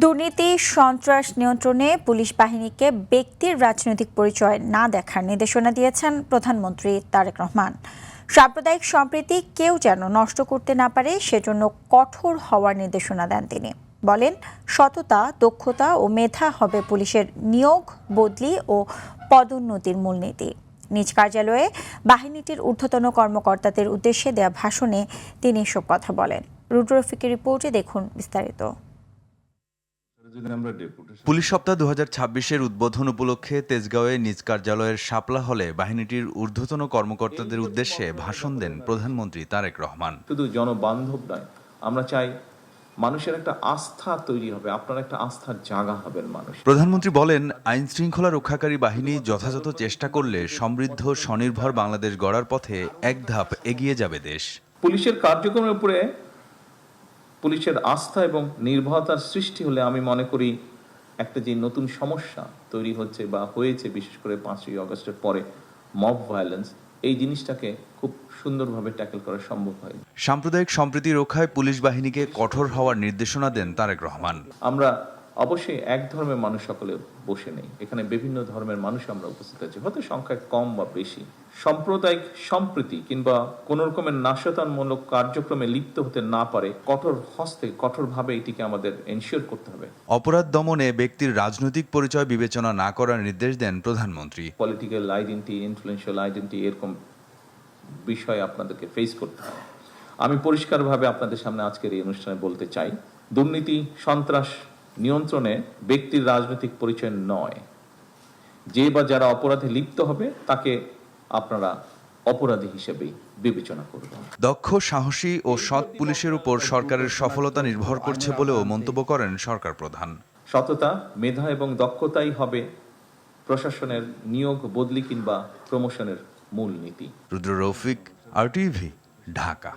দুর্নীতি সন্ত্রাস নিয়ন্ত্রণে পুলিশ বাহিনীকে ব্যক্তির রাজনৈতিক পরিচয় না দেখার নির্দেশনা দিয়েছেন প্রধানমন্ত্রী তারেক রহমান। সাম্প্রদায়িক সম্প্রীতি কেউ যেন নষ্ট করতে না পারে সেজন্য কঠোর হওয়ার নির্দেশনা দেন তিনি। বলেন, সততা, দক্ষতা ও মেধা হবে পুলিশের নিয়োগ, বদলি ও পদোন্নতির মূলনীতি। নিজ কার্যালয়ে বাহিনীটির ঊর্ধ্বতন কর্মকর্তাদের উদ্দেশ্যে দেয়া ভাষণে তিনি এসব কথা বলেন। রুদ্র রফিকের রিপোর্টে দেখুন বিস্তারিত। পুলিশ সপ্তাহ 2026-এর উদ্বোধন উপলক্ষে তেজগাঁওয়ে নিজ কার্যালয়ের শাপলা হলে বাহিনীটির ঊর্ধ্বতন কর্মকর্তাদের উদ্দেশ্যে ভাষণ দেন প্রধানমন্ত্রী তারেক রহমান। শুধু জনবান্ধব নয়, আমরা চাই মানুষের একটা আস্থা তৈরি হবে, আপনার একটা আস্থার জায়গা হবেন মানুষ। প্রধানমন্ত্রী বলেন, আইন শৃঙ্খলা রক্ষাকারী বাহিনী যথাযথ চেষ্টা করলে সমৃদ্ধ স্বনির্ভর বাংলাদেশ গড়ার পথে এক ধাপ এগিয়ে যাবে দেশ। পুলিশের কার্যক্রমের উপরে পুলিশের আস্থা এবং নির্ভরতার সৃষ্টি হলে আমি মনে করি একটা যে নতুন সমস্যা তৈরি হচ্ছে বা হয়েছে, বিশেষ করে 5ই আগস্টের পরে মব ভায়োলেন্স, এই জিনিসটাকে খুব সুন্দরভাবে ট্যাকেল করা সম্ভব হয়। সাম্প্রদায়িক সম্প্রীতি রক্ষায় পুলিশ বাহিনীকে কঠোর হওয়ার নির্দেশনা দেন তারেক রহমান। আমরা অবশ্যই এক ধর্মের মানুষ সকলে বসে নেই, এখানে বিভিন্ন ধর্মের মানুষ আমরা উপস্থিত আছি, হয়তো সংখ্যায় কম বা বেশি। সাম্প্রদায়িক সম্প্রীতি কিংবা কোন রকমের নাশকতামূলক কার্যক্রমে লিপ্ত হতে না পারে, কঠোর হস্তে কঠোরভাবে এটিকে আমাদের এনশিওর করতে হবে। অপরাধ দমনে ব্যক্তির রাজনৈতিক পরিচয় বিবেচনা না করার নির্দেশ দেন প্রধানমন্ত্রী। পলিটিক্যাল আইডেন্টিটি, ইনফ্লুয়েন্সিয়াল আইডেন্টিটি, এরকম বিষয় আপনাদেরকে ফেস করতে হবে। আমি পরিষ্কারভাবে আপনাদের সামনে আজকের এই অনুষ্ঠানে বলতে চাই, দুর্নীতি সন্ত্রাস নিয়ন্ত্রণে ব্যক্তির রাজনৈতিক পরিচয় নয়। যে বা যারা অপরাধে লিপ্ত হবে তাকে আপনারা অপরাধী হিসেবেই বিবেচনা করবেন। দক্ষ, সাহসী ও সৎ পুলিশের উপর সরকারের সফলতা নির্ভর করছে বলেও মন্তব্য করেন সরকার প্রধান। সততা, মেধা এবং দক্ষতাই হবে প্রশাসনের নিয়োগ, বদলি কিংবা প্রমোশনের মূল নীতি। রুদ্র রফিক, RTV, ঢাকা।